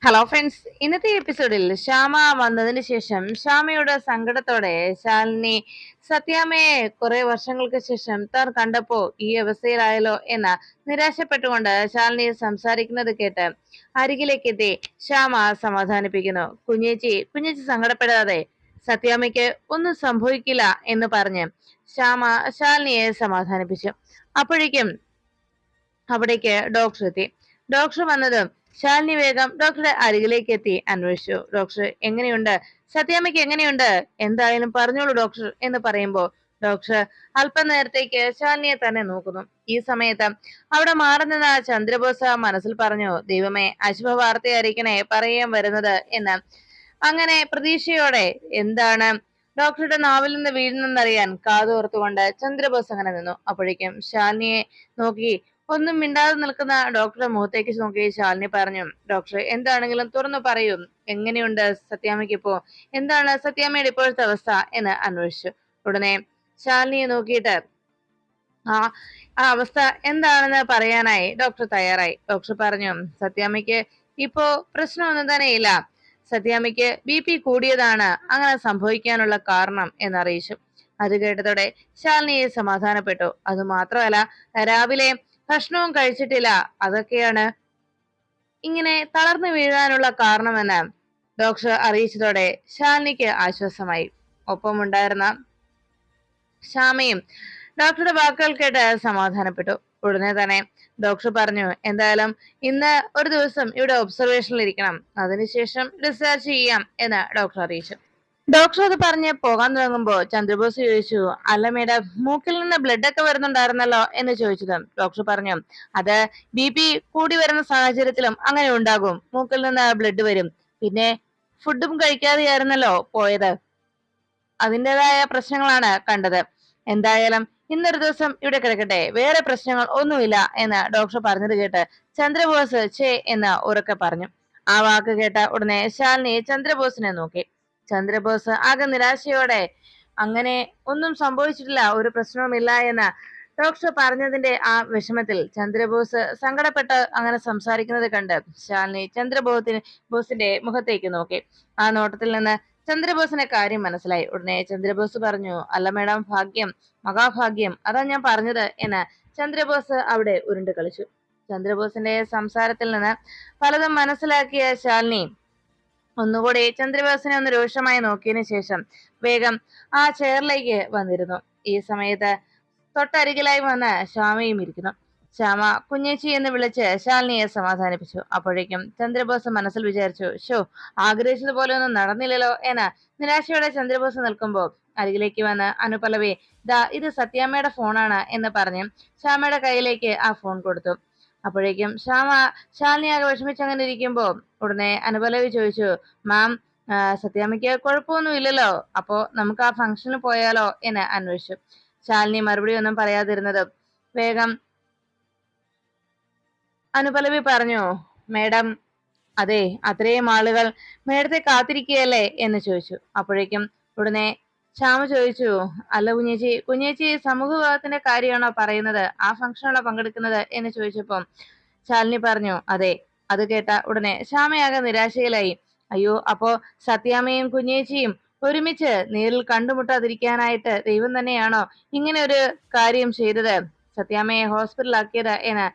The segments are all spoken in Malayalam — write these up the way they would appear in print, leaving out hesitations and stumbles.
ഹലോ ഫ്രണ്ട്സ്, ഇന്നത്തെ എപ്പിസോഡിൽ ശ്യാമ വന്നതിന് ശേഷം ശ്യാമയുടെ സങ്കടത്തോടെ ശാലിനി സത്യാമ്മയെ കുറെ വർഷങ്ങൾക്ക് ശേഷം താൻ കണ്ടപ്പോ ഈ അവസ്ഥയിലായല്ലോ എന്ന നിരാശപ്പെട്ടുകൊണ്ട് ശാലിനി സംസാരിക്കുന്നത് കേട്ട് അരികിലേക്ക് എത്തി ശ്യാമ സമാധാനിപ്പിക്കുന്നു. കുഞ്ഞേച്ചി സങ്കടപ്പെടാതെ, സത്യാമ്മയ്ക്ക് ഒന്നും സംഭവിക്കില്ല എന്ന് പറഞ്ഞ് ശ്യാമ ശാലിനിയെ സമാധാനിപ്പിച്ചു. അപ്പോഴേക്കും അവിടേക്ക് ഡോക്ടർ എത്തി. ഡോക്ടർ വന്നതും ശാലിനി വേഗം ഡോക്ടറുടെ അരികിലേക്ക് എത്തി അന്വേഷിച്ചു. ഡോക്ടർ, എങ്ങനെയുണ്ട്? സത്യാമ്മയ്ക്ക് എങ്ങനെയുണ്ട്? എന്തായാലും പറഞ്ഞോളൂ ഡോക്ടർ എന്ന് പറയുമ്പോ ഡോക്ടർ അല്പം നേരത്തേക്ക് ശാലിനിയെ തന്നെ നോക്കുന്നു. ഈ സമയത്ത് അവിടെ മാറി നിന്ന ചന്ദ്രബോസ് മനസ്സിൽ പറഞ്ഞു, ദൈവമേ, അശുഭ വാർത്ത അറിയിക്കണേ, പറയാൻ വരുന്നത് എന്ന്. അങ്ങനെ പ്രതീക്ഷയോടെ എന്താണ് ഡോക്ടറുടെ നാവിൽ നിന്ന് വീഴുന്നെന്നറിയാൻ കാതോർത്തുകൊണ്ട് ചന്ദ്രബോസ് അങ്ങനെ നിന്നു. അപ്പോഴേക്കും ശാലിനിയെ നോക്കി ഒന്നും മിണ്ടാതെ നിൽക്കുന്ന ഡോക്ടറുടെ മുഖത്തേക്ക് നോക്കി ശാലിനി പറഞ്ഞു, ഡോക്ടർ, എന്താണെങ്കിലും തുറന്നു പറയൂ, എങ്ങനെയുണ്ട് സത്യാമ്മയ്ക്ക് ഇപ്പോ? എന്താണ് സത്യാമ്മയുടെ ഇപ്പോഴത്തെ അവസ്ഥ എന്ന് അന്വേഷിച്ചു. ഉടനെ ശാലിനിയെ നോക്കിയിട്ട് ആ ആ അവസ്ഥ എന്താണെന്ന് പറയാനായി ഡോക്ടർ തയ്യാറായി. ഡോക്ടർ പറഞ്ഞു, സത്യാമ്മയ്ക്ക് ഇപ്പോ പ്രശ്നമൊന്നും തന്നെയില്ല. സത്യാമ്മയ്ക്ക് BP കൂടിയതാണ് അങ്ങനെ സംഭവിക്കാനുള്ള കാരണം എന്നറിയിച്ചു. അത് കേട്ടതോടെ ശാലിനിയെ സമാധാനപ്പെട്ടു. അത് മാത്രമല്ല, രാവിലെ ഭക്ഷണവും കഴിച്ചിട്ടില്ല, അതൊക്കെയാണ് ഇങ്ങനെ തളർന്നു വീഴാനുള്ള കാരണമെന്ന് ഡോക്ടർ അറിയിച്ചതോടെ ശാലിനിക്ക് ആശ്വാസമായി. ഒപ്പമുണ്ടായിരുന്ന ശ്യാമയും ഡോക്ടറുടെ വാക്കുകൾ കേട്ട് സമാധാനപ്പെട്ടു. ഉടനെ തന്നെ ഡോക്ടർ പറഞ്ഞു, എന്തായാലും ഇന്ന് ഒരു ദിവസം ഇവിടെ ഒബ്സർവേഷനിൽ ഇരിക്കണം, അതിനുശേഷം ഡിസ്ചാർജ് ചെയ്യാം എന്ന് ഡോക്ടർ അറിയിച്ചു. ഡോക്ടർ അത് പറഞ്ഞ് പോകാൻ തുടങ്ങുമ്പോ ചന്ദ്രബോസ് ചോദിച്ചു, അല്ല മേഡം, മൂക്കിൽ നിന്ന് ബ്ലഡ് ഒക്കെ വരുന്നുണ്ടായിരുന്നല്ലോ എന്ന് ചോദിച്ചത്. ഡോക്ടർ പറഞ്ഞു, അത് BP കൂടി വരുന്ന സാഹചര്യത്തിലും അങ്ങനെ ഉണ്ടാകും, മൂക്കിൽ നിന്ന് ബ്ലഡ് വരും. പിന്നെ ഫുഡും കഴിക്കാതെയായിരുന്നല്ലോ പോയത്, അതിൻ്റെതായ പ്രശ്നങ്ങളാണ് കണ്ടത്. എന്തായാലും ഇന്നൊരു ദിവസം ഇവിടെ കിടക്കട്ടെ, വേറെ പ്രശ്നങ്ങൾ ഒന്നുമില്ല എന്ന് ഡോക്ടർ പറഞ്ഞത് കേട്ട് ചന്ദ്രബോസ് ഛേ എന്ന് ഉറക്കെ പറഞ്ഞു. ആ വാക്ക് കേട്ട ഉടനെ ശാലിനി ചന്ദ്രബോസിനെ നോക്കി. ചന്ദ്രബോസ് ആകെ നിരാശയോടെ, അങ്ങനെ ഒന്നും സംഭവിച്ചിട്ടില്ല, ഒരു പ്രശ്നവുമില്ല എന്ന് ഡോക്ടർ പറഞ്ഞതിന്റെ ആ വിഷമത്തിൽ ചന്ദ്രബോസ് സങ്കടപ്പെട്ട് അങ്ങനെ സംസാരിക്കുന്നത് കണ്ട് ശാലിനി ബോസിന്റെ മുഖത്തേക്ക് നോക്കി. ആ നോട്ടത്തിൽ നിന്ന് ചന്ദ്രബോസിന്റെ കാര്യം മനസ്സിലായി. ഉടനെ ചന്ദ്രബോസ് പറഞ്ഞു, അല്ല മേഡം, ഭാഗ്യം, മഹാഭാഗ്യം, അതാ ഞാൻ പറഞ്ഞത് എന്ന് ചന്ദ്രബോസ് അവിടെ ഉരുണ്ട് കളിച്ചു. ചന്ദ്രബോസിന്റെ സംസാരത്തിൽ നിന്ന് പലതും മനസ്സിലാക്കിയ ശാലിനി ഒന്നുകൂടി ചന്ദ്രബോസിനെ ഒന്ന് രൂക്ഷമായി നോക്കിയതിനു ശേഷം വേഗം ആ ചെയറിലേക്ക് വന്നിരുന്നു. ഈ സമയത്ത് തൊട്ടരികിലായി വന്ന് ശ്യാമയും ഇരിക്കുന്നു. ശ്യാമ കുഞ്ഞേച്ചി എന്ന് വിളിച്ച് ശാലിനിയെ സമാധാനിപ്പിച്ചു. അപ്പോഴേക്കും ചന്ദ്രബോസ് മനസ്സിൽ വിചാരിച്ചു, ഷോ, ആഗ്രഹിച്ചതുപോലെ ഒന്നും നടന്നില്ലല്ലോ എന്ന് നിരാശയോടെ ചന്ദ്രബോസ് നിൽക്കുമ്പോ അരികിലേക്ക് വന്ന് അനുപല്ലവി, ദാ ഇത് സത്യാമ്മയുടെ ഫോണാണ് എന്ന് പറഞ്ഞ് ശ്യാമയുടെ കയ്യിലേക്ക് ആ ഫോൺ കൊടുത്തു. അപ്പോഴേക്കും ശാലിനി ആകെ വിഷമിച്ചങ്ങനെ ഇരിക്കുമ്പോ ഉടനെ അനുപല്ലവി ചോദിച്ചു, മാം, സത്യാമ്മയ്ക്ക് കുഴപ്പമൊന്നും ഇല്ലല്ലോ, അപ്പോ നമുക്ക് ആ ഫംഗ്ഷനിൽ പോയാലോ എന്ന് അന്വേഷിച്ചു. ശാലിനി മറുപടി ഒന്നും പറയാതിരുന്നത് വേഗം അനുപല്ലവി പറഞ്ഞു, മേഡം, അതെ, അത്രയും ആളുകൾ മേഡത്തെ കാത്തിരിക്കുകയല്ലേ എന്ന് ചോദിച്ചു. അപ്പോഴേക്കും ഉടനെ ശ്യാമ ചോദിച്ചു, അല്ല കുഞ്ഞേച്ചി സമൂഹ വിഭാഗത്തിന്റെ കാര്യമാണോ പറയുന്നത്, ആ ഫംഗ്ഷനാണോ പങ്കെടുക്കുന്നത് എന്ന് ചോദിച്ചപ്പം ശാലിനി പറഞ്ഞു, അതെ. അത് കേട്ട ഉടനെ ശ്യാമയാകെ നിരാശയിലായി. അയ്യോ, അപ്പോ സത്യാമ്മയും കുഞ്ഞേച്ചിയും ഒരുമിച്ച് നേരിൽ കണ്ടുമുട്ടാതിരിക്കാനായിട്ട് ദൈവം തന്നെയാണോ ഇങ്ങനെ ഒരു കാര്യം ചെയ്തത്, സത്യാമ്മയെ ഹോസ്പിറ്റലാക്കിയത് എന്ന്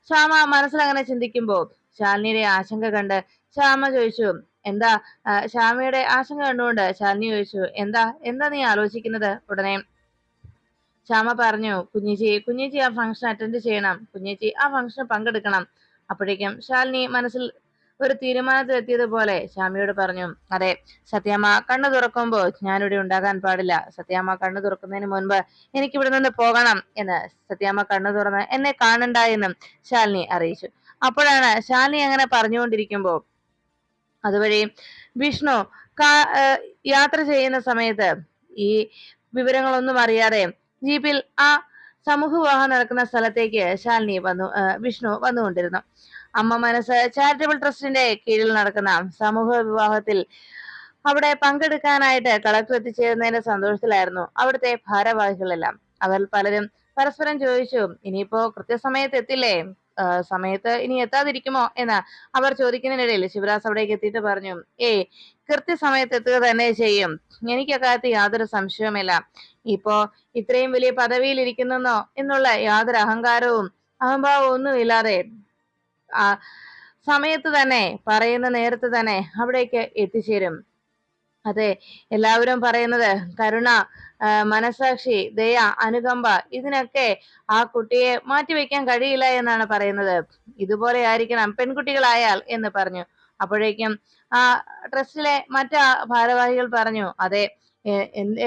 ശ്യാമ മനസ്സിലങ്ങനെ ചിന്തിക്കുമ്പോ ശാലിനിയുടെ ആശങ്ക കണ്ട് ശ്യാമ ചോദിച്ചു, എന്താ? ശ്യാമയുടെ ആശങ്ക കണ്ടുകൊണ്ട് ശാലിനി ചോദിച്ചു, എന്താ എന്താ നീ ആലോചിക്കുന്നത്? ഉടനെ ശ്യാമ പറഞ്ഞു, കുഞ്ഞേച്ചി ആ ഫംഗ്ഷൻ അറ്റൻഡ് ചെയ്യണം, കുഞ്ഞേച്ചി ആ ഫംഗ്ഷന് പങ്കെടുക്കണം. അപ്പോഴേക്കും ശാലിനി മനസ്സിൽ ഒരു തീരുമാനത്തിലെത്തിയതുപോലെ ശ്യാമയോട് പറഞ്ഞു, അതെ, സത്യാമ്മ കണ്ണു തുറക്കുമ്പോ ഞാനിവിടെ ഉണ്ടാകാൻ പാടില്ല, സത്യാമ്മ കണ്ണു തുറക്കുന്നതിന് മുൻപ് എനിക്ക് ഇവിടെ നിന്ന് പോകണം എന്ന്, സത്യാമ്മ കണ്ണു തുറന്ന് എന്നെ കാണണ്ട എന്നും ശാലിനി അറിയിച്ചു. അപ്പോഴാണ് ശാലിനി അങ്ങനെ പറഞ്ഞുകൊണ്ടിരിക്കുമ്പോ അതുവഴി വിഷ്ണു യാത്ര ചെയ്യുന്ന സമയത്ത് ഈ വിവരങ്ങളൊന്നും അറിയാതെ ജീപ്പിൽ ആ സമൂഹ വിവാഹം നടക്കുന്ന സ്ഥലത്തേക്ക് വിഷ്ണു വന്നുകൊണ്ടിരുന്നു. അമ്മ മനസ്സ് ചാരിറ്റബിൾ ട്രസ്റ്റിന്റെ കീഴിൽ നടക്കുന്ന സമൂഹ വിവാഹത്തിൽ അവിടെ പങ്കെടുക്കാനായിട്ട് കളക്ടർ എത്തിച്ചേരുന്നതിന്റെ സന്തോഷത്തിലായിരുന്നു അവിടുത്തെ ഭാരവാഹികളെല്ലാം. അവർ പലരും പരസ്പരം ചോദിച്ചു, ഇനിയിപ്പോ കൃത്യസമയത്ത് എത്തില്ലേ, സമയത്ത് ഇനി എത്താതിരിക്കുമോ എന്ന് അവർ ചോദിക്കുന്നതിനിടയിൽ ശിവദാസ് അവിടേക്ക് എത്തിയിട്ട് പറഞ്ഞു, ഏയ്, കൃത്യസമയത്ത് എത്തുക തന്നെ ചെയ്യും. എനിക്ക് അക്കാര്യത്തിൽ യാതൊരു സംശയവുമില്ല. ഇപ്പോ ഇത്രയും വലിയ പദവിയിൽ ഇരിക്കുന്നോ എന്നുള്ള യാതൊരു അഹങ്കാരവും അഹംഭാവവും ഒന്നുമില്ലാതെ ആ സമയത്ത് തന്നെ, പറയുന്ന നേരത്ത് തന്നെ അവിടേക്ക് എത്തിച്ചേരും. അതെ, എല്ലാവരും പറയുന്നത് കരുണ, മനസാക്ഷി, ദയ, അനുകമ്പ, ഇതിനൊക്കെ ആ കുട്ടിയെ മാറ്റിവെക്കാൻ കഴിയില്ല എന്നാണ് പറയുന്നത്. ഇതുപോലെ ആയിരിക്കണം പെൺകുട്ടികളായാൽ എന്ന് പറഞ്ഞു. അപ്പോഴേക്കും ആ ട്രസ്റ്റിലെ മറ്റ് ഭാരവാഹികൾ പറഞ്ഞു, അതെ,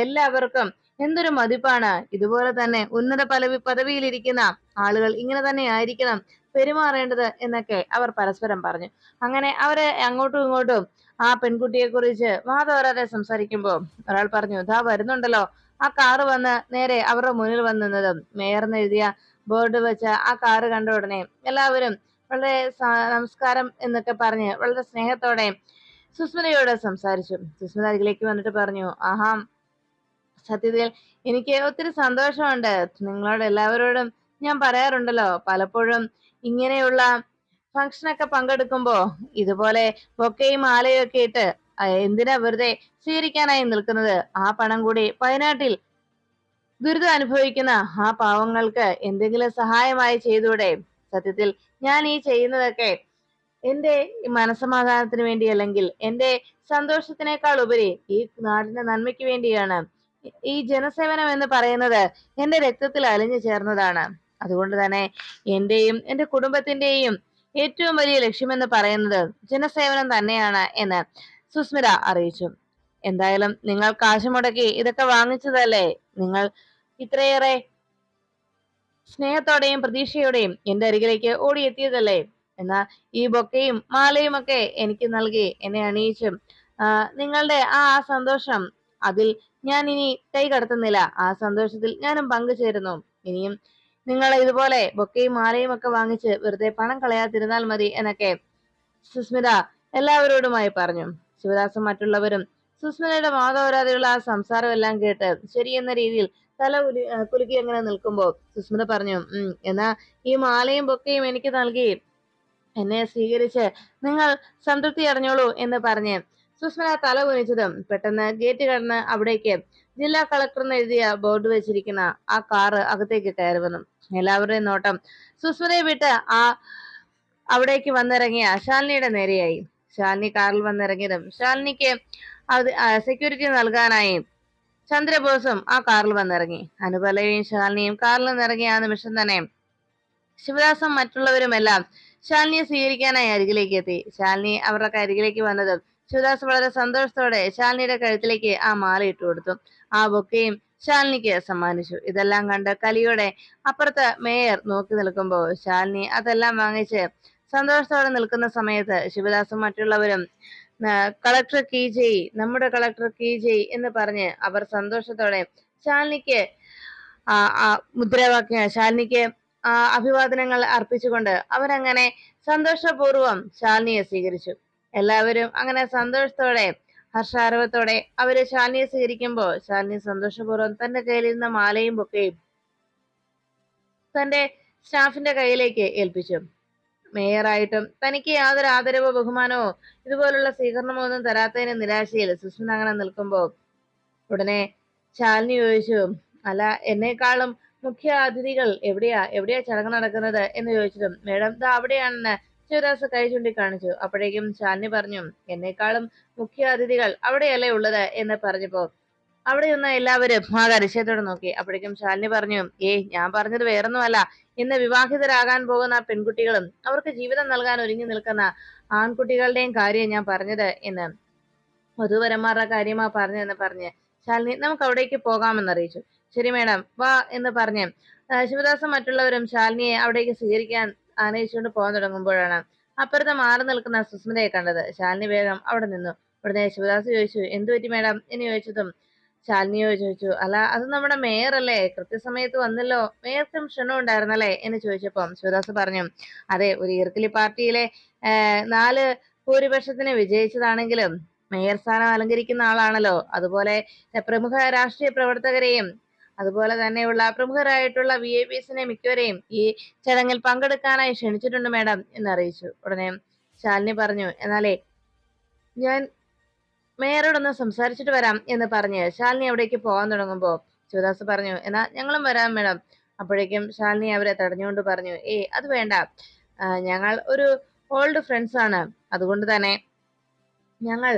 എല്ലാവർക്കും എന്തൊരു മതിപ്പാണ്. ഇതുപോലെ തന്നെ ഉന്നത പദവിയിലിരിക്കുന്ന ആളുകൾ ഇങ്ങനെ തന്നെ ആയിരിക്കണം പെരുമാറേണ്ടത് എന്നൊക്കെ അവർ പരസ്പരം പറഞ്ഞു. അങ്ങനെ അവര് അങ്ങോട്ടും ഇങ്ങോട്ടും ആ പെൺകുട്ടിയെ കുറിച്ച് വാതോരാതെ സംസാരിക്കുമ്പോ ഒരാൾ പറഞ്ഞു, ദാ വരുന്നുണ്ടല്ലോ. ആ കാറ് വന്ന് നേരെ അവരുടെ മുന്നിൽ വന്ന് നിന്നതും മേയർന്ന് എഴുതിയ ബോർഡ് വെച്ച ആ കാറ് കണ്ട ഉടനെ എല്ലാവരും വളരെ നമസ്കാരം എന്നൊക്കെ പറഞ്ഞ് വളരെ സ്നേഹത്തോടെ സുസ്മിതയോട് സംസാരിച്ചു. സുസ്മിത അരികിലേക്ക് വന്നിട്ട് പറഞ്ഞു, ആഹാ, സത്യത്തിൽ എനിക്ക് ഒത്തിരി സന്തോഷമുണ്ട്. നിങ്ങളോട് എല്ലാവരോടും ഞാൻ പറയാറുണ്ടല്ലോ, പലപ്പോഴും ഇങ്ങനെയുള്ള ഫംഗ്ഷനൊക്കെ പങ്കെടുക്കുമ്പോ ഇതുപോലെ ബൊക്കയും മാലയും ഒക്കെ ഇട്ട് എന്തിനാ വെറുതെ സ്വീകരിക്കാനായി നിൽക്കുന്നത്? ആ പണം കൂടി വയനാട്ടിൽ ദുരിതം അനുഭവിക്കുന്ന ആ പാവങ്ങൾക്ക് എന്തെങ്കിലും സഹായമായി ചെയ്തൂടെ? സത്യത്തിൽ ഞാൻ ഈ ചെയ്യുന്നതൊക്കെ എന്റെ മനസമാധാനത്തിന് വേണ്ടി, അല്ലെങ്കിൽ എന്റെ സന്തോഷത്തിനേക്കാൾ ഉപരി ഈ നാടിന്റെ നന്മയ്ക്ക് വേണ്ടിയാണ്. ഈ ജനസേവനം എന്ന് പറയുന്നത് എന്റെ രക്തത്തിൽ അലിഞ്ഞു ചേർന്നതാണ്. അതുകൊണ്ട് തന്നെ എന്റെയും എന്റെ കുടുംബത്തിന്റെയും ഏറ്റവും വലിയ ലക്ഷ്യമെന്ന് പറയുന്നത് ജനസേവനം തന്നെയാണ് എന്ന് സുസ്മിത അറിയിച്ചു. എന്തായാലും നിങ്ങൾ കാശ് മുടക്കി ഇതൊക്കെ വാങ്ങിച്ചതല്ലേ? നിങ്ങൾ ഇത്രയേറെ സ്നേഹത്തോടെയും പ്രതീക്ഷയോടെയും എന്റെ അരികിലേക്ക് ഓടിയെത്തിയതല്ലേ? എന്നാ ഈ ബൊക്കയും മാലയും ഒക്കെ എനിക്ക് നൽകി എന്നെ അണിയിച്ചും നിങ്ങളുടെ ആ സന്തോഷം, അതിൽ ഞാൻ ഇനി കൈ കടത്തുന്നില്ല. ആ സന്തോഷത്തിൽ ഞാനും പങ്കുചേരുന്നു. ഇനിയും നിങ്ങൾ ഇതുപോലെ ബൊക്കയും മാലയും ഒക്കെ വാങ്ങിച്ച് വെറുതെ പണം കളയാതിരുന്നാൽ മതി എന്നൊക്കെ സുസ്മിത എല്ലാവരോടുമായി പറഞ്ഞു. ശിവദാസും മറ്റുള്ളവരും സുസ്മിതയുടെ വാദോരാതെയുള്ള ആ സംസാരം എല്ലാം കേട്ട് ശരിയെന്ന രീതിയിൽ തല കുലുക്കി അങ്ങനെ നിൽക്കുമ്പോ സുസ്മിത പറഞ്ഞു, എന്നാ ഈ മാലയും ബൊക്കയും എനിക്ക് നൽകി എന്നെ സ്വീകരിച്ച് നിങ്ങൾ സംതൃപ്തി അടഞ്ഞോളൂ എന്ന് പറഞ്ഞ് സുസ്മിത തല കുനിച്ചതും പെട്ടെന്ന് ഗേറ്റ് കടന്ന് അവിടേക്ക് ജില്ലാ കളക്ടർ എന്ന് എഴുതിയ ബോർഡ് വെച്ചിരിക്കുന്ന ആ കാറ് അകത്തേക്ക് കയറി വന്നു. എല്ലാവരുടെയും നോട്ടം സുസ്മിതയെ വിട്ട് അവിടേക്ക് വന്നിറങ്ങിയ ശാലിനിയുടെ നേരെയായി. ശാലിനി കാറിൽ വന്നിറങ്ങിയതും ശാലിനിക്ക് അത് സെക്യൂരിറ്റി നൽകാനായി ചന്ദ്രബോസും ആ കാറിൽ വന്നിറങ്ങി. അനുപലയും ശാലിനിയും കാറിൽ നിന്നിറങ്ങിയ ആ നിമിഷം തന്നെ ശിവദാസും മറ്റുള്ളവരുമെല്ലാം ശാലിനിയെ സ്വീകരിക്കാനായി അരികിലേക്ക് എത്തി. ശാലിനി അവരുടെ അരികിലേക്ക് വന്നതും ശിവദാസ് വളരെ സന്തോഷത്തോടെ ശാലിനിയുടെ കഴുത്തിലേക്ക് ആ മാല ഇട്ടു കൊടുത്തു. ആ ബൊക്കയും ശാലിനിക്ക് സമ്മാനിച്ചു. ഇതെല്ലാം കണ്ട് കലിയോടെ അപ്പുറത്ത് മേയർ നോക്കി നിൽക്കുമ്പോൾ ശാലിനി അതെല്ലാം വാങ്ങിച്ച് സന്തോഷത്തോടെ നിൽക്കുന്ന സമയത്ത് ശിവദാസും മറ്റുള്ളവരും കളക്ടർ കീ ജയ്, നമ്മുടെ കളക്ടർ കീ ജയ് എന്ന് പറഞ്ഞ് അവർ സന്തോഷത്തോടെ ശാലിനിക്ക് മുദ്രാവാക്യ ശാലിനിക്ക് അഭിവാദനങ്ങൾ അർപ്പിച്ചുകൊണ്ട് അവരങ്ങനെ സന്തോഷപൂർവ്വം ശാലിനിയെ സ്വീകരിച്ചു. എല്ലാവരും അങ്ങനെ സന്തോഷത്തോടെ ഹർഷാരവത്തോടെ അവര് ശാലിനിയെ സ്വീകരിക്കുമ്പോൾ ശാലിനി സന്തോഷപൂർവ്വം തന്റെ കയ്യിലിരുന്ന മാലയും ബൊക്കയും തന്റെ സ്റ്റാഫിന്റെ കയ്യിലേക്ക് ഏൽപ്പിച്ചു. മേയറായിട്ടും തനിക്ക് യാതൊരു ആദരവോ ബഹുമാനമോ ഇതുപോലുള്ള സ്വീകരണമോ ഒന്നും തരാത്തതിന് നിരാശയിൽ സുസ്മിത അങ്ങനെ നിൽക്കുമ്പോ ഉടനെ ശാലിനി ചോദിച്ചു, അല്ല, എന്നെക്കാളും മുഖ്യ അതിഥികൾ എവിടെയാ ചടങ്ങ് നടക്കുന്നത് എന്ന് ചോദിച്ചതും മേഡം ദാ അവിടെയാണെന്ന് ശിവദാസ് കൈ ചൂണ്ടിക്കാണിച്ചു. അപ്പോഴേക്കും ശാലിനി പറഞ്ഞു, എന്നെക്കാളും മുഖ്യ അതിഥികൾ അവിടെയല്ലേ ഉള്ളത് എന്ന് പറഞ്ഞപ്പോ അവിടെ നിന്ന് എല്ലാവരും അതിശയത്തോടെ നോക്കി. അപ്പോഴേക്കും ശാലിനി പറഞ്ഞു, ഞാൻ പറഞ്ഞത് വേറൊന്നുമല്ല, ഇന്ന് വിവാഹിതരാകാൻ പോകുന്ന പെൺകുട്ടികളും അവർക്ക് ജീവിതം നൽകാൻ ഒരുങ്ങി നിൽക്കുന്ന ആൺകുട്ടികളുടെയും കാര്യം ഞാൻ പറഞ്ഞത് എന്ന്, വധുവരന്മാരുടെ കാര്യമാ പറഞ്ഞതെന്ന് പറഞ്ഞ് ശാലിനി നമുക്ക് അവിടേക്ക് പോകാമെന്നറിയിച്ചു. ശരി മേഡം, വാ എന്ന് പറഞ്ഞ് ശിവദാസും മറ്റുള്ളവരും ശാലിനിയെ അവിടേക്ക് സ്വീകരിക്കാൻ ആനയിച്ചുകൊണ്ട് പോകാൻ തുടങ്ങുമ്പോഴാണ് അപ്പുറത്ത് മാറി നിൽക്കുന്ന സുസ്മിതയെ കണ്ടത്. ശാലിനി വേഗം അവിടെ നിന്നു. ഉടനെ ശിവദാസ് ചോദിച്ചു, എന്തു പറ്റി മേഡം എന്ന് ചോദിച്ചതും ശാലിനിയോ ചോദിച്ചു, അല്ല, അത് നമ്മുടെ മേയർ അല്ലേ, കൃത്യസമയത്ത് വന്നല്ലോ, മേയർക്കും ക്ഷണം ഉണ്ടായിരുന്നല്ലേ എന്ന് ചോദിച്ചപ്പം ശിവദാസ് പറഞ്ഞു, അതെ, ഒരു ഈർക്കിലി പാർട്ടിയിലെ 4 ഭൂരിപക്ഷത്തിന് വിജയിച്ചതാണെങ്കിലും മേയർ സ്ഥാനം അലങ്കരിക്കുന്ന ആളാണല്ലോ. അതുപോലെ പ്രമുഖ രാഷ്ട്രീയ പ്രവർത്തകരെയും അതുപോലെ തന്നെയുള്ള പ്രമുഖരായിട്ടുള്ള VIPസിനെ മിക്കവരെയും ഈ ചടങ്ങിൽ പങ്കെടുക്കാനായി ക്ഷണിച്ചിട്ടുണ്ട് മാഡം എന്ന് അറിയിച്ചു. ഉടനെ ശാലിനി പറഞ്ഞു, എന്നാലേ ഞാൻ മേയറോടൊന്ന് സംസാരിച്ചിട്ട് വരാം എന്ന് പറഞ്ഞ് ശാലിനി അവിടേക്ക് പോകാൻ തുടങ്ങുമ്പോ ശിവദാസ് പറഞ്ഞു, എന്നാ ഞങ്ങളും വരാം മാഡം. അപ്പോഴേക്കും ശാലിനി അവരെ തടഞ്ഞുകൊണ്ട് പറഞ്ഞു, അത് വേണ്ട, ഞങ്ങൾ ഒരു ഓൾഡ് ഫ്രണ്ട്സ് ആണ്, അതുകൊണ്ട് തന്നെ ഞങ്ങൾ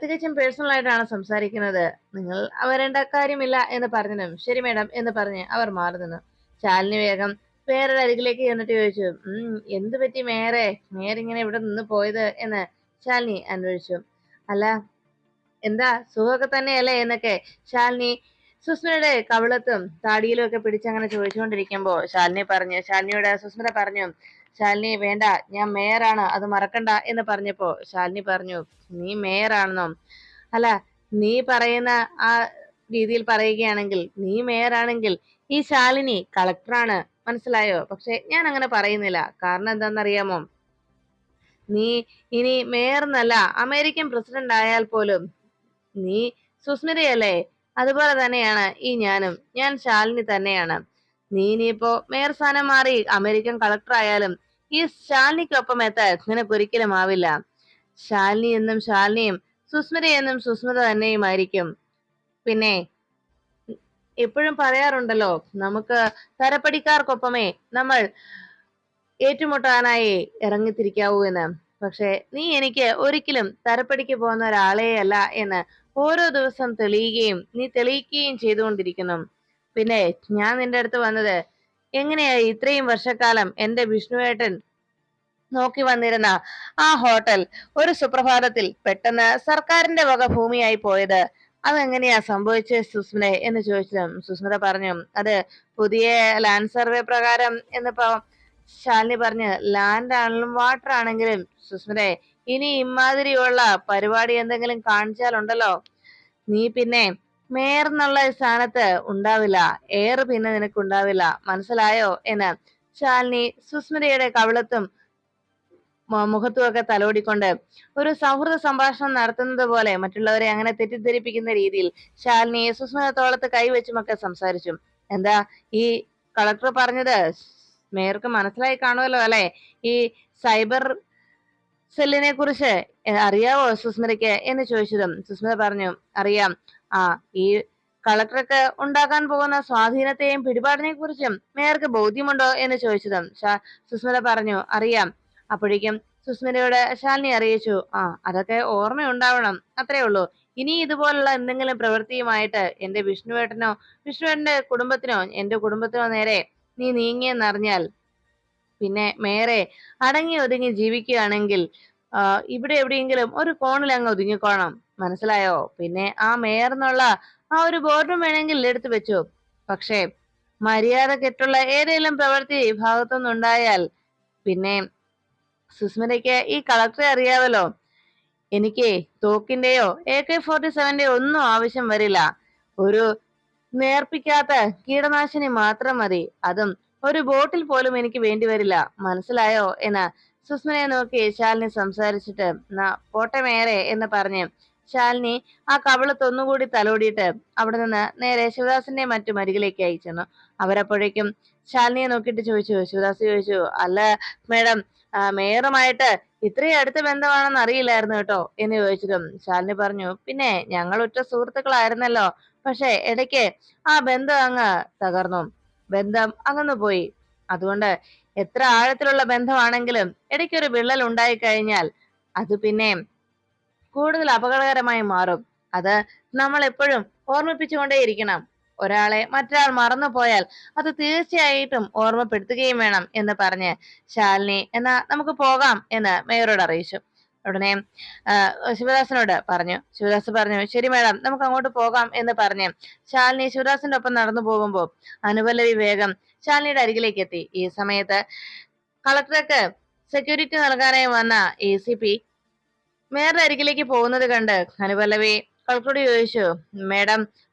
തികച്ചും പേഴ്സണൽ ആയിട്ടാണ് സംസാരിക്കുന്നത്, നിങ്ങൾ വരേണ്ട കാര്യമില്ല എന്ന് പറഞ്ഞതും ശരി മാഡം എന്ന് പറഞ്ഞ് അവർ മാറി നിന്നു. ശാലിനി വേഗം മേയറുടെ അരികിലേക്ക് ചെന്നിട്ട് ചോദിച്ചു, എന്ത് പറ്റി മേയർ ഇങ്ങനെ ഇവിടെ നിന്ന് പോയത് എന്ന് ശാലിനി അന്വേഷിച്ചു. അല്ല, എന്താ സുഖമൊക്കെ തന്നെയല്ലേ എന്നൊക്കെ ശാലിനി സുസ്മിതയുടെ കവിളത്തും താടിയിലും ഒക്കെ പിടിച്ചങ്ങനെ ചോദിച്ചുകൊണ്ടിരിക്കുമ്പോ ശാലിനിയോട് സുസ്മിത പറഞ്ഞു, ശാലിനി വേണ്ട, ഞാൻ മേയറാണ്, അത് മറക്കണ്ട എന്ന് പറഞ്ഞപ്പോ ശാലിനി പറഞ്ഞു, നീ മേയറാണെന്നോ? അല്ല, നീ പറയുന്ന ആ രീതിയിൽ പറയുകയാണെങ്കിൽ നീ മേയറാണെങ്കിൽ ഈ ശാലിനി കളക്ടറാണ്, മനസ്സിലായോ? പക്ഷെ ഞാൻ അങ്ങനെ പറയുന്നില്ല. കാരണം എന്താണെന്നറിയാമോ? നീ ഇനി മേയർ എന്നല്ല, അമേരിക്കൻ പ്രസിഡന്റ് ആയാൽ പോലും നീ സുസ്മിതയല്ലേ? അതുപോലെ തന്നെയാണ് ഈ ഞാൻ ശാലിനി തന്നെയാണ്. നീ ഇനിയിപ്പോ മേയർ സ്ഥാനം മാറി അമേരിക്കൻ കളക്ടർ ആയാലും ഈ ശാലിനിക്കൊപ്പം എത്താൻ നിനക്കൊരിക്കലും ആവില്ല. ശാലിനി എന്നും ശാലിനിയും സുസ്മിത എന്നും സുസ്മിത തന്നെയുമായിരിക്കും. പിന്നെ എപ്പോഴും പറയാറുണ്ടല്ലോ, നമുക്ക് തരപ്പടിക്കാർക്കൊപ്പമേ നമ്മൾ ഏറ്റുമുട്ടാനായി ഇറങ്ങിത്തിരിക്കാവൂ എന്ന്. പക്ഷെ നീ എനിക്ക് ഒരിക്കലും തരപ്പടിക്ക് പോകുന്ന ഒരാളേ അല്ല എന്ന് ഓരോ ദിവസം നീ തെളിയിക്കുകയും ചെയ്തുകൊണ്ടിരിക്കുന്നു. പിന്നെ ഞാൻ നിന്റെ അടുത്ത് വന്നത് എങ്ങനെയാ ഇത്രയും വർഷക്കാലം എന്റെ വിഷ്ണുവേട്ടൻ നോക്കി വന്നിരുന്ന ആ ഹോട്ടൽ ഒരു സുപ്രഭാതത്തിൽ പെട്ടെന്ന് സർക്കാരിന്റെ വക ഭൂമിയായി പോയത് അതെങ്ങനെയാ സംഭവിച്ചത് സുസ്മിത എന്ന് ചോദിച്ചതും സുസ്മിത പറഞ്ഞു, അത് പുതിയ ലാൻഡ് സർവേ പ്രകാരം എന്നിപ്പോ ശാലിനി പറഞ്ഞ്, ലാൻഡ് ആണെങ്കിലും വാട്ടർ ആണെങ്കിലും സുസ്മിതേ, ഇനി ഇമാതിരിയുള്ള പരിപാടി എന്തെങ്കിലും കാണിച്ചാലുണ്ടല്ലോ, നീ പിന്നെ മേയർ എന്നുള്ള സ്ഥാനത്ത് ഉണ്ടാവില്ല, എയർ പിന്നെ നിനക്ക് ഉണ്ടാവില്ല, മനസ്സിലായോ എന്ന് ശാലിനി സുസ്മിതയുടെ കവിളത്തും മുഖത്തുമൊക്കെ തലോടിക്കൊണ്ട് ഒരു സൗഹൃദ സംഭാഷണം നടത്തുന്നത് പോലെ മറ്റുള്ളവരെ അങ്ങനെ തെറ്റിദ്ധരിപ്പിക്കുന്ന രീതിയിൽ ശാലിനി സുസ്മിത തോളത്ത് കൈവച്ചുമൊക്കെ സംസാരിച്ചു. എന്താ ഈ കളക്ടർ പറഞ്ഞത് മേയർക്ക് മനസ്സിലായി കാണുമല്ലോ അല്ലെ? ഈ സൈബർ സെല്ലിനെ കുറിച്ച് അറിയാവോ സുസ്മിതയ്ക്ക് എന്ന് ചോദിച്ചതും സുസ്മിത പറഞ്ഞു, അറിയാം. ഈ കളക്ടർക്ക് ഉണ്ടാക്കാൻ പോകുന്ന സ്വാധീനത്തെയും പിടിപാടിനെ കുറിച്ചും മേയർക്ക് ബോധ്യമുണ്ടോ എന്ന് ചോദിച്ചതും സുസ്മിത പറഞ്ഞു, അറിയാം. അപ്പോഴേക്കും സുസ്മിതയോട് ശാലിനി അറിയിച്ചു, അതൊക്കെ ഓർമ്മയുണ്ടാവണം, അത്രേ ഉള്ളൂ. ഇനി ഇതുപോലുള്ള എന്തെങ്കിലും പ്രവൃത്തിയുമായിട്ട് എന്റെ വിഷ്ണുവേട്ടന്റെ കുടുംബത്തിനോ എന്റെ കുടുംബത്തിനോ നേരെ നീ നീങ്ങിയെന്നറിഞ്ഞാൽ പിന്നെ മേയറെ അടങ്ങി ഒതുങ്ങി ജീവിക്കുകയാണെങ്കിൽ ഇവിടെ എവിടെയെങ്കിലും ഒരു കോണിൽ അങ്ങ് ഒതുങ്ങിക്കോണം, മനസ്സിലായോ? പിന്നെ ആ മേയർ എന്നുള്ള ആ ഒരു ബോർഡും വേണമെങ്കിൽ എടുത്തു വെച്ചു. പക്ഷേ മര്യാദക്കെട്ടുള്ള ഏതെങ്കിലും പ്രവൃത്തി ഭാഗത്തുനിന്നുണ്ടായാൽ പിന്നെ സുസ്മിതയ്ക്ക് ഈ കളക്ടറെ അറിയാവല്ലോ, എനിക്ക് തോക്കിന്റെയോ AK-47 ഒന്നും ആവശ്യം വരില്ല. ഒരു നേർപ്പിക്കാത്ത കീടനാശിനി മാത്രം മതി, അതും ഒരു ബോട്ടിൽ പോലും എനിക്ക് വേണ്ടി വരില്ല, മനസ്സിലായോ എന്ന് സുസ്മിതയെ നോക്കി ശാലിനി സംസാരിച്ചിട്ട് പോട്ടെ മേരെ എന്ന് പറഞ്ഞ് ശാലിനി ആ കവിളത്തൊന്നുകൂടി തലോടിയിട്ട് അവിടെ നിന്ന് നേരെ ശിവദാസിന്റെ മറ്റു അരികിലേക്ക് അയച്ചെന്നു. അവരപ്പോഴേക്കും ശാലിനിയെ നോക്കിയിട്ട് ശിവദാസ് ചോദിച്ചു, അല്ല മേഡം, മേയറുമായിട്ട് ഇത്രയും അടുത്ത ബന്ധമാണെന്ന് അറിയില്ലായിരുന്നു കേട്ടോ എന്ന് ചോദിച്ചതും ശാലിനി പറഞ്ഞു, പിന്നെ ഞങ്ങൾ ഉറ്റ സുഹൃത്തുക്കളായിരുന്നല്ലോ, പക്ഷെ ഇടയ്ക്ക് ആ ബന്ധം അങ്ങ് തകർന്നു, ബന്ധം അകന്നു പോയി. അതുകൊണ്ട് എത്ര ആഴത്തിലുള്ള ബന്ധമാണെങ്കിലും ഇടയ്ക്കൊരു വിള്ളൽ ഉണ്ടായി കഴിഞ്ഞാൽ അത് പിന്നെ കൂടുതൽ അപകടകരമായി മാറും. അത് നമ്മൾ എപ്പോഴും ഓർമ്മിപ്പിച്ചുകൊണ്ടേയിരിക്കണം. ഒരാളെ മറ്റൊരാൾ മറന്നു പോയാൽ അത് തീർച്ചയായിട്ടും ഓർമ്മപ്പെടുത്തുകയും വേണം എന്ന് പറഞ്ഞ് ശാലിനി എന്നാ നമുക്ക് പോകാം എന്ന് മേയറോട് അറിയിച്ചു. ഉടനെ ശിവദാസിനോട് പറഞ്ഞു. ശിവദാസ് പറഞ്ഞു, ശരി മേഡം, നമുക്ക് അങ്ങോട്ട് പോകാം എന്ന് പറഞ്ഞ് ശാലിനി ശിവദാസിന്റെ ഒപ്പം നടന്നു പോകുമ്പോൾ അനുപല്ലവി വേഗം ശാലിനിയുടെ അരികിലേക്ക് എത്തി. ഈ സമയത്ത് കളക്ടർക്ക് സെക്യൂരിറ്റി നൽകാനായി വന്ന ACP മേയറുടെ അരികിലേക്ക് പോകുന്നത് കണ്ട് അനുപല്ലവി കളക്ടറോട് ചോദിച്ചു,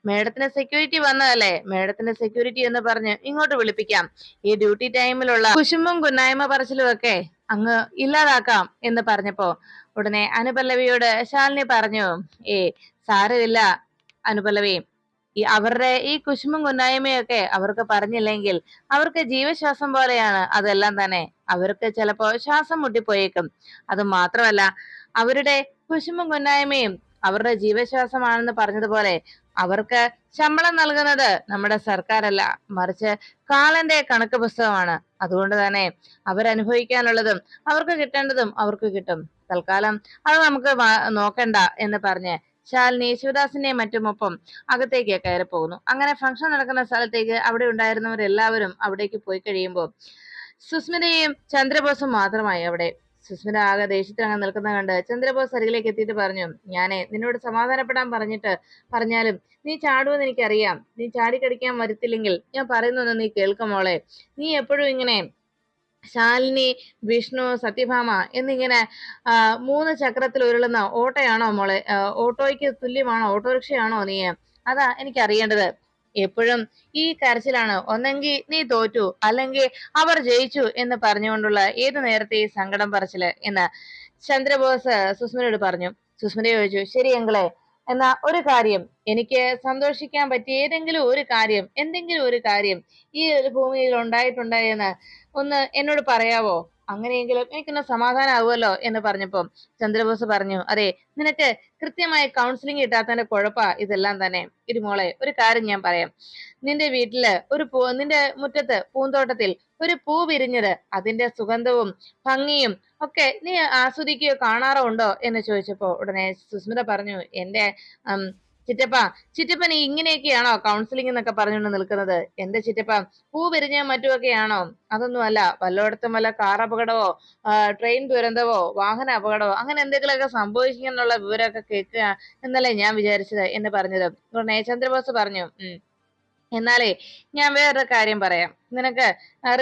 മേഡത്തിന് സെക്യൂരിറ്റി വന്നതല്ലേ, മേഡത്തിന്റെ സെക്യൂരിറ്റി എന്ന് പറഞ്ഞ് ഇങ്ങോട്ട് വിളിപ്പിക്കാം, ഈ ഡ്യൂട്ടി ടൈമിലുള്ള കുശുമ്പും കുന്നായ്മ പറച്ചിലും ഒക്കെ അങ്ങ് ഇല്ലാതാക്കാം എന്ന് പറഞ്ഞപ്പോ ഉടനെ അനുപല്ലവിയോട് ശാലിനി പറഞ്ഞു, സാരമില്ല അനുപല്ലവി, അവരുടെ ഈ കുശുമ്പും കുന്നായ്മയൊക്കെ അവർക്ക് പറഞ്ഞില്ലെങ്കിൽ അവർക്ക് ജീവശ്വാസം പോലെയാണ് അതെല്ലാം തന്നെ. അവർക്ക് ചിലപ്പോ ശ്വാസം മുട്ടിപ്പോയേക്കും. അത് മാത്രമല്ല, അവരുടെ കുശുമ്പും കുന്നായ്മയും അവരുടെ ജീവശ്വാസമാണെന്ന് പറഞ്ഞതുപോലെ അവർക്ക് ശമ്പളം നൽകുന്നത് നമ്മുടെ സർക്കാരല്ല, മറിച്ച് കാലന്റെ കണക്ക് പുസ്തകമാണ്. അതുകൊണ്ട് തന്നെ അവരനുഭവിക്കാനുള്ളതും അവർക്ക് കിട്ടേണ്ടതും അവർക്ക് കിട്ടും. തൽക്കാലം അത് നമുക്ക് നോക്കണ്ട എന്ന് പറഞ്ഞ് ശാലിനി ശിവദാസിന്റെയും മറ്റുമൊപ്പം അകത്തേക്ക് കയറി പോകുന്നു. അങ്ങനെ ഫംഗ്ഷൻ നടക്കുന്ന സ്ഥലത്തേക്ക് അവിടെ ഉണ്ടായിരുന്നവരെല്ലാവരും അവിടേക്ക് പോയി കഴിയുമ്പോൾ സുസ്മിതയും ചന്ദ്രബോസും മാത്രമായി അവിടെ. സുസ്മിത ആകെ ദേഷ്യത്തിലങ്ങ് നിൽക്കുന്ന കണ്ട് ചന്ദ്രബോസ് അരികിലേക്ക് എത്തിയിട്ട് പറഞ്ഞു, ഞാനേ നിന്നോട് സമാധാനപ്പെടാൻ പറഞ്ഞാലും നീ ചാടുമെന്ന് എനിക്കറിയാം. നീ ചാടിക്കടിക്കാൻ വരുത്തില്ലെങ്കിൽ ഞാൻ പറയുന്നൊന്ന് നീ കേൾക്കുമോളെ. നീ എപ്പോഴും ഇങ്ങനെ ശാലിനി, വിഷ്ണു, സത്യഭാമ എന്നിങ്ങനെ മൂന്ന് ചക്രത്തിൽ ഉരുളുന്ന ഓട്ടോയാണോ മോളെ? ഓട്ടോയ്ക്ക് തുല്യമാണോ? ഓട്ടോറിക്ഷയാണോ നീ? അതാ എനിക്ക് അറിയേണ്ടത്. എപ്പോഴും ഈ കരച്ചിലാണ്. ഒന്നെങ്കിൽ നീ തോറ്റു, അല്ലെങ്കിൽ അവർ ജയിച്ചു എന്ന് പറഞ്ഞുകൊണ്ടുള്ള ഏത് നേരത്തെ ഈ സങ്കടം പറച്ചില് എന്ന് ചന്ദ്രബോസ് സുസ്മിതയോട് പറഞ്ഞു. സുസ്മിത ചോദിച്ചു, ശരി അങ്കിളെ, എന്നാ ഒരു കാര്യം, എനിക്ക് സന്തോഷിക്കാൻ പറ്റിയ എന്തെങ്കിലും ഒരു കാര്യം ഈ ഒരു ഭൂമിയിൽ ഉണ്ടായിട്ടുണ്ടായെന്ന് ഒന്ന് എന്നോട് പറയാവോ? അങ്ങനെയെങ്കിലും എനിക്കൊന്ന് സമാധാനമാവുമല്ലോ എന്ന് പറഞ്ഞപ്പോ ചന്ദ്രബോസ് പറഞ്ഞു, അതെ, നിനക്ക് കൃത്യമായ കൗൺസിലിംഗ് കിട്ടാത്തതിന്റെ കുഴപ്പാ ഇതെല്ലാം തന്നെ. മോളെ, ഒരു കാര്യം ഞാൻ പറയാം. നിന്റെ വീട്ടില് നിന്റെ മുറ്റത്ത് പൂന്തോട്ടത്തിൽ ഒരു പൂ വിരിഞ്ഞത്, അതിന്റെ സുഗന്ധവും ഭംഗിയും ഒക്കെ നീ ആസ്വദിക്കുകയോ കാണാറോ ഉണ്ടോ എന്ന് ചോദിച്ചപ്പോ ഉടനെ സുസ്മിത പറഞ്ഞു, എന്റെ ചിറ്റപ്പൻ ഇങ്ങനെയൊക്കെയാണോ കൗൺസിലിംഗ് എന്നൊക്കെ പറഞ്ഞുകൊണ്ട് നിൽക്കുന്നത്? എന്റെ ചിറ്റപ്പ പൂ വിരിഞ്ഞ മറ്റുമൊക്കെയാണോ? അതൊന്നുമല്ല. വല്ലയിടത്തും വല്ല കാർ അപകടമോ ട്രെയിൻ ദുരന്തമോ വാഹന അപകടമോ അങ്ങനെ എന്തെങ്കിലുമൊക്കെ സംഭവിക്കുന്നുള്ള വിവരമൊക്കെ കേൾക്കുക എന്നല്ലേ ഞാൻ വിചാരിച്ചത് എന്ന് പറഞ്ഞത്. ഉടനെ ചന്ദ്രബോസ് പറഞ്ഞു, എന്നാലേ ഞാൻ വേറൊരു കാര്യം പറയാം, നിനക്ക്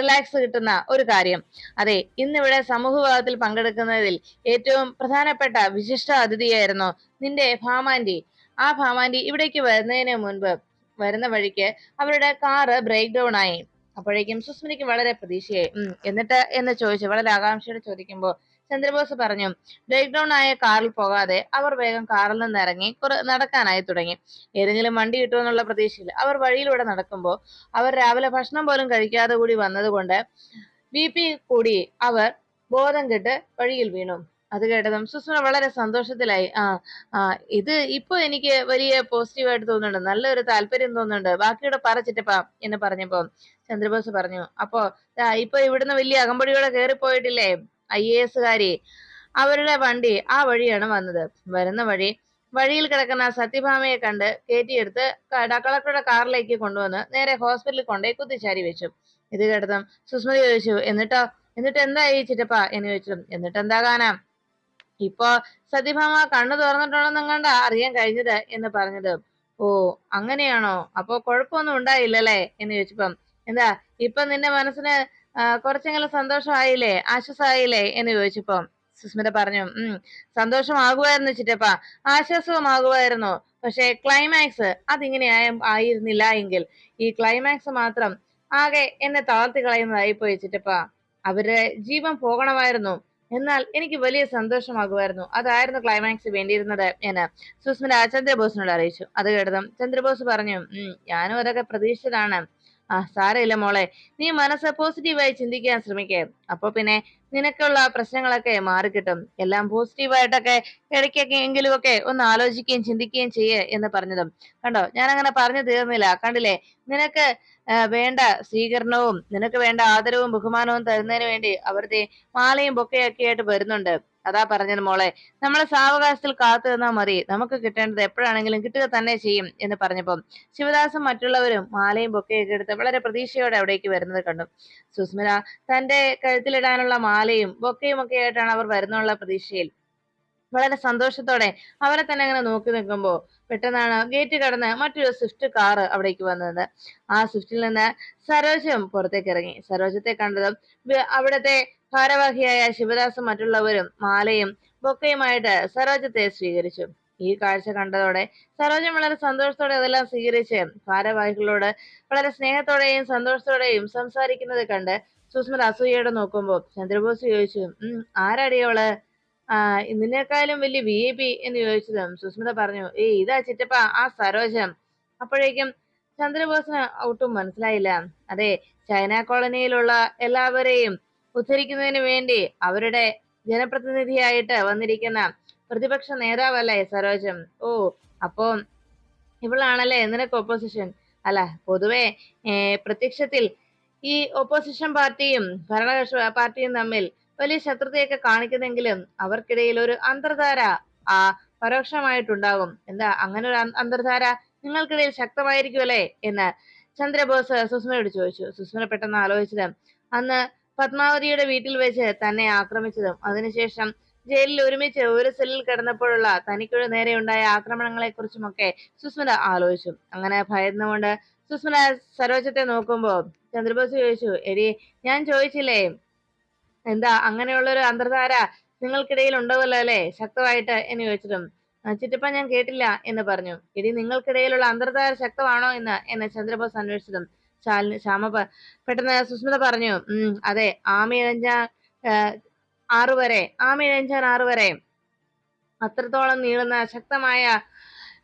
റിലാക്സ് കിട്ടുന്ന ഒരു കാര്യം. അതെ, ഇന്നിവിടെ സമൂഹ വിഭാഗത്തിൽ പങ്കെടുക്കുന്നതിൽ ഏറ്റവും പ്രധാനപ്പെട്ട വിശിഷ്ട അതിഥിയായിരുന്നു നിന്റെ ഭാമാന്റി. ആ ഭാമാന്റി ഇവിടേക്ക് വരുന്നതിന് മുൻപ് വരുന്ന വഴിക്ക് അവരുടെ കാറ് ബ്രേക്ക് ഡൗൺ ആയി. അപ്പോഴേക്കും സുസ്മിതയ്ക്ക് വളരെ പ്രതീക്ഷയായി. എന്നിട്ട് എന്ന് ചോദിച്ചു വളരെ ആകാംക്ഷയോടെ ചോദിക്കുമ്പോൾ ചന്ദ്രബോസ് പറഞ്ഞു, ബ്രേക്ക് ഡൗൺ ആയ കാറിൽ പോകാതെ അവർ വേഗം കാറിൽ നിന്ന് ഇറങ്ങി നടക്കാനായി തുടങ്ങി. ഏതെങ്കിലും വണ്ടി കിട്ടുമെന്നുള്ള പ്രതീക്ഷയിൽ അവർ വഴിയിലൂടെ നടക്കുമ്പോൾ അവർ രാവിലെ ഭക്ഷണം പോലും കഴിക്കാതെ കൂടി വന്നതുകൊണ്ട് BP കൂടി അവർ ബോധം കെട്ട് വഴിയിൽ വീണു. അത് കേട്ടതും സുസ്മിത വളരെ സന്തോഷത്തിലായി. ഇത് ഇപ്പൊ എനിക്ക് വലിയ പോസിറ്റീവായിട്ട് തോന്നുന്നുണ്ട്, നല്ലൊരു താല്പര്യം തോന്നുന്നുണ്ട്, ബാക്കിയുടെ പറ ചിറ്റപ്പ എന്ന് പറഞ്ഞപ്പോ ചന്ദ്രബോസ് പറഞ്ഞു, അപ്പോ ഇപ്പൊ ഇവിടുന്ന് വലിയ അകമ്പടിയോടെ കയറിപ്പോയിട്ടില്ലേ IAS കാരി, അവരുടെ വണ്ടി ആ വഴിയാണ് വന്നത്. വരുന്ന വഴിയിൽ കിടക്കുന്ന സത്യഭാമയെ കണ്ട് കയറ്റിയെടുത്ത് കളക്ടറുടെ കാറിലേക്ക് കൊണ്ടുവന്ന് നേരെ ഹോസ്പിറ്റലിൽ കൊണ്ടുപോയി കുത്തിച്ചാരി വെച്ചു. ഇത് കേട്ടതും സുസ്മിത ചോദിച്ചു, എന്നിട്ട് എന്തായി ചിറ്റപ്പ എന്ന് ചോദിച്ചു. എന്നിട്ട് എന്താകാനാ, ഇപ്പൊ സത്യഭാമ കണ്ണു തുറന്നിട്ടുണ്ടെന്നും കണ്ട അറിയാൻ കഴിഞ്ഞത് എന്ന് പറഞ്ഞത്. ഓ അങ്ങനെയാണോ? അപ്പൊ കുഴപ്പമൊന്നും ഉണ്ടായില്ലല്ലേ എന്ന് ചോദിച്ചപ്പം, എന്താ ഇപ്പൊ നിന്റെ മനസ്സിന് കുറച്ചെങ്കിലും സന്തോഷമായില്ലേ, ആശ്വാസമായില്ലേ എന്ന് ചോദിച്ചപ്പം സുസ്മിത പറഞ്ഞു, സന്തോഷമാകുമായിരുന്നു ചിറ്റപ്പ, ആശ്വാസവുമാകുമായിരുന്നു. പക്ഷെ ക്ലൈമാക്സ് അതിങ്ങനെ ആയിരുന്നില്ല എങ്കിൽ ഈ ക്ലൈമാക്സ് മാത്രം ആകെ എന്നെ തളർത്തി കളയുന്നതായിപ്പോയി ചിറ്റപ്പ. അവരുടെ ജീവൻ പോകണമായിരുന്നു, എന്നാൽ എനിക്ക് വലിയ സന്തോഷമാകുമായിരുന്നു. അതായിരുന്നു ക്ലൈമാക്സ് വേണ്ടിയിരുന്നത് എന്ന് സുസ്മിത ചന്ദ്രബോസിനോട് അറിയിച്ചു. അത് കേട്ടതും ചന്ദ്രബോസ് പറഞ്ഞു, ഞാനും അതൊക്കെ പ്രതീക്ഷിച്ചതാണ്. സാരമില്ല മോളെ, നീ മനസ്സ് പോസിറ്റീവായി ചിന്തിക്കാൻ ശ്രമിക്കേ, അപ്പൊ പിന്നെ നിനക്കുള്ള പ്രശ്നങ്ങളൊക്കെ മാറിക്കിട്ടും. എല്ലാം പോസിറ്റീവായിട്ടൊക്കെ ഇടയ്ക്കൊക്കെ എങ്കിലുമൊക്കെ ഒന്ന് ആലോചിക്കുകയും ചിന്തിക്കുകയും ചെയ്യേ എന്ന് പറഞ്ഞതും കണ്ടോ, ഞാൻ അങ്ങനെ പറഞ്ഞു തീർന്നില്ല, കണ്ടില്ലേ, നിനക്ക് വേണ്ട സ്വീകരണവും നിനക്ക് വേണ്ട ആദരവും ബഹുമാനവും തരുന്നതിന് വേണ്ടി അവരുടെ മാലയും ബൊക്കെയൊക്കെ ആയിട്ട് വരുന്നുണ്ട്. അതാ പറഞ്ഞത് മോളെ, നമ്മളെ സാവകാശത്തിൽ കാത്തു നിന്നാൽ മതി, നമുക്ക് കിട്ടേണ്ടത് എപ്പോഴാണെങ്കിലും കിട്ടുക തന്നെ ചെയ്യും എന്ന് പറഞ്ഞപ്പം ശിവദാസും മറ്റുള്ളവരും മാലയും ബൊക്കെയൊക്കെ എടുത്ത് വളരെ പ്രതീക്ഷയോടെ അവിടേക്ക് വരുന്നത് കണ്ടു. സുസ്മിത തന്റെ കഴുത്തിലിടാനുള്ള മാലയും ബൊക്കയും ഒക്കെ ആയിട്ടാണ് അവർ വരുന്നുള്ള പ്രതീക്ഷയിൽ വളരെ സന്തോഷത്തോടെ അവരെ തന്നെ അങ്ങനെ നോക്കി നിൽക്കുമ്പോ പെട്ടെന്നാണ് ഗേറ്റ് കടന്ന് മറ്റൊരു സ്വിഫ്റ്റ് കാറ് അവിടേക്ക് വന്നത്. ആ സ്വിഫ്റ്റിൽ നിന്ന് സരോജം പുറത്തേക്ക് ഇറങ്ങി. സരോജത്തെ കണ്ടതും അവിടുത്തെ ഭാരവാഹിയായ ശിവദാസും മറ്റുള്ളവരും മാലയും ബൊക്കയുമായിട്ട് സരോജത്തെ സ്വീകരിച്ചു. ഈ കാഴ്ച കണ്ടതോടെ സരോജം വളരെ സന്തോഷത്തോടെ അതെല്ലാം സ്വീകരിച്ച് ഭാരവാഹികളോട് വളരെ സ്നേഹത്തോടെയും സന്തോഷത്തോടെയും സംസാരിക്കുന്നത് കണ്ട് സുസ്മിത അസൂയയോടെ നോക്കുമ്പോ ചന്ദ്രബോസ് ചോദിച്ചു, ആരാടിയോള്? നിന്നേക്കാളും വലിയ VIP എന്ന് ചോദിച്ചതും സുസ്മിത പറഞ്ഞു, ഇതാ ചിറ്റപ്പ ആ സരോജം. അപ്പോഴേക്കും ചന്ദ്രബോസിന് ഒട്ടും മനസ്സിലായില്ല. അതെ, ചൈന കോളനിയിലുള്ള എല്ലാവരെയും ഉദ്ധരിക്കുന്നതിന് വേണ്ടി അവരുടെ ജനപ്രതിനിധിയായിട്ട് വന്നിരിക്കുന്ന പ്രതിപക്ഷ നേതാവല്ലേ സരോജം. ഓ, അപ്പോ ഇവളാണല്ലേ നിനക്ക് ഓപ്പോസിഷൻ. അല്ല, പൊതുവെ പ്രത്യക്ഷത്തിൽ ഈ ഓപ്പോസിഷൻ പാർട്ടിയും ഭരണകക്ഷി പാർട്ടിയും തമ്മിൽ വലിയ ശത്രുതയൊക്കെ കാണിക്കുന്നെങ്കിലും അവർക്കിടയിൽ ഒരു അന്തർധാര ആ പരോക്ഷമായിട്ടുണ്ടാകും. എന്താ അങ്ങനെ ഒരു അന്തർധാര നിങ്ങൾക്കിടയിൽ ശക്തമായിരിക്കുമല്ലേ എന്ന് ചന്ദ്രബോസ് സുസ്മിനോട് ചോദിച്ചു. സുസ്മിന പെട്ടെന്ന് ആലോചിച്ചത് അന്ന് പത്മാവതിയുടെ വീട്ടിൽ വെച്ച് തന്നെ ആക്രമിച്ചതും അതിനുശേഷം ജയിലിൽ ഒരുമിച്ച് ഒരു സെല്ലിൽ കിടന്നപ്പോഴുള്ള തനിക്കൊരു നേരെയുണ്ടായ ആക്രമണങ്ങളെ കുറിച്ചുമൊക്കെ സുസ്മിത ആലോചിച്ചു. അങ്ങനെ ഭയന്നുകൊണ്ട് സുസ്മിത സരോജത്തെ നോക്കുമ്പോ ചന്ദ്രബോസ് ചോദിച്ചു, എടി ഞാൻ ചോദിച്ചില്ലേ എന്താ അങ്ങനെയുള്ളൊരു അന്തർധാര നിങ്ങൾക്കിടയിൽ ഉണ്ടാവുമല്ലോ അല്ലെ ശക്തമായിട്ട് എന്ന് ചോദിച്ചിട്ടും ചിറ്റപ്പ ഞാൻ കേട്ടില്ല എന്ന് പറഞ്ഞു. എടി നിങ്ങൾക്കിടയിലുള്ള അന്തർധാര ശക്തമാണോ എന്ന് ചന്ദ്രബോസ് അന്വേഷിച്ചതും പെട്ടെന്ന് സുസ്മിത പറഞ്ഞു, അതെ, ആമയിഴഞ്ചാൻ ആറ് വരെ അത്രത്തോളം നീളുന്ന ശക്തമായ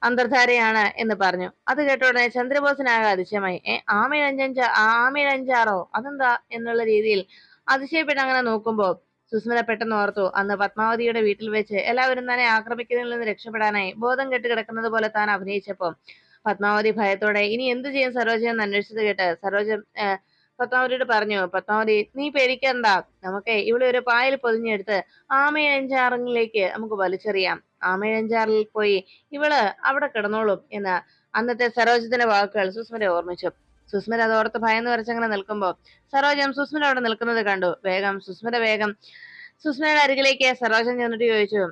അന്തർധാരയാണ് എന്ന് പറഞ്ഞു. അത് കേട്ട ഉടനെ ചന്ദ്രബോസിനാകെ അതിശയമായി. ആമയിഴഞ്ചാറോ, അതെന്താ എന്നുള്ള രീതിയിൽ അതിശയപ്പെട്ട് അങ്ങനെ നോക്കുമ്പോ സുസ്മിത പെട്ടെന്ന് ഓർത്തു, അന്ന് പത്മാവതിയുടെ വീട്ടിൽ വെച്ച് എല്ലാവരും തന്നെ ആക്രമിക്കുന്നതിൽ നിന്ന് രക്ഷപ്പെടാനായി ബോധം കെട്ട് കിടക്കുന്നത് പോലെ താൻ അഭിനയിച്ചപ്പോ പത്മാവതി ഭയത്തോടെ ഇനി എന്ത് ചെയ്യും സരോജ എന്ന് അന്വേഷിച്ചത് കേട്ട് സരോജ പത്മാവതിയോട് പറഞ്ഞു, പത്മാവതി നീ പേടിക്കണ്ട, നമുക്ക് ഇവിടെ ഒരു പായൽ പൊതിഞ്ഞെടുത്ത് ആമയഞ്ചാറിലേക്ക് നമുക്ക് വലിച്ചെറിയാം. ആമയഞ്ചാറിൽ പോയി ഇവള് അവിടെ കിടന്നോളും എന്ന് അന്നത്തെ സരോജത്തിന്റെ വാക്കുകൾ സുസ്മിത ഓർമ്മിച്ചു. സുസ്മിത അതോർത്ത് ഭയന്ന് വരച്ചങ്ങനെ നിൽക്കുമ്പോ സരോജം സുസ്മിത അവിടെ നിൽക്കുന്നത് കണ്ടു. വേഗം സുസ്മിതയുടെ അരികിലേക്ക് സരോജൻ ചെന്നിട്ട് ചോദിച്ചു,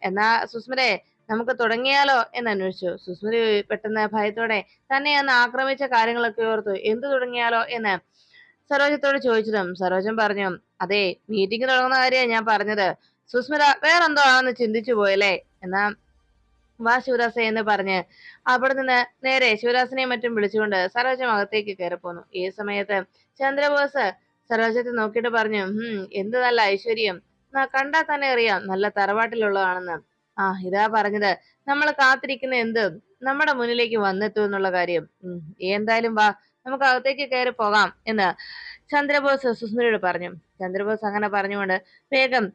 എന്നാ സുസ്മിതേ നമുക്ക് തുടങ്ങിയാലോ എന്ന് അന്വേഷിച്ചു. സുസ്മിത പെട്ടെന്ന് ഭയത്തോടെ തന്നെ അന്ന് ആക്രമിച്ച കാര്യങ്ങളൊക്കെ ഓർത്തു. എന്ത് തുടങ്ങിയാലോ എന്ന് സരോജത്തോട് ചോദിച്ചതും സരോജൻ പറഞ്ഞു, അതെ, മീറ്റിംഗ് തുടങ്ങുന്ന കാര്യമാണ് ഞാൻ പറഞ്ഞത്. സുസ്മിത വേറെന്തോ ആണെന്ന് ചിന്തിച്ചു പോയല്ലേ. എന്നാ വാ ശിവദാസ എന്ന് പറഞ്ഞ് അവിടെ നിന്ന് നേരെ ശിവദാസനെയും മറ്റും വിളിച്ചുകൊണ്ട് സരോജം അകത്തേക്ക് കയറി പോന്നു. ഈ സമയത്ത് ചന്ദ്രബോസ് സരോജത്തെ നോക്കിയിട്ട് പറഞ്ഞു, എന്ത് നല്ല ഐശ്വര്യം, കണ്ടാൽ തന്നെ അറിയാം നല്ല തറവാട്ടിലുള്ളതാണെന്ന്. ഇതാ പറഞ്ഞത്, നമ്മൾ കാത്തിരിക്കുന്ന എന്തും നമ്മുടെ മുന്നിലേക്ക് വന്നെത്തും എന്നുള്ള കാര്യം. എന്തായാലും വാ, നമുക്ക് അകത്തേക്ക് കയറി പോകാം എന്ന് ചന്ദ്രബോസ് സുസ്മിതയോട് പറഞ്ഞു. ചന്ദ്രബോസ് അങ്ങനെ പറഞ്ഞുകൊണ്ട് വേഗം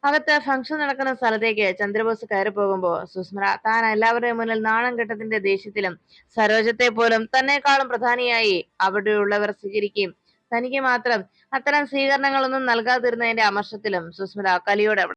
അകത്ത് ഫംഗ്ഷൻ നടക്കുന്ന സ്ഥലത്തേക്ക് ചന്ദ്രബോസ് കയറി പോകുമ്പോ സുസ്മിത താൻ എല്ലാവരുടെയും മുന്നിൽ നാണം കെട്ടതിന്റെ ദേഷ്യത്തിലും സരോജത്തെ പോലും തന്നെക്കാളും പ്രധാനിയായി അവിടെയുള്ളവർ സ്വീകരിക്കുകയും തനിക്ക് മാത്രം അത്തരം സ്വീകരണങ്ങളൊന്നും നൽകാതിരുന്നതിന്റെ അമർഷത്തിലും സുസ്മിത കലിയോടെ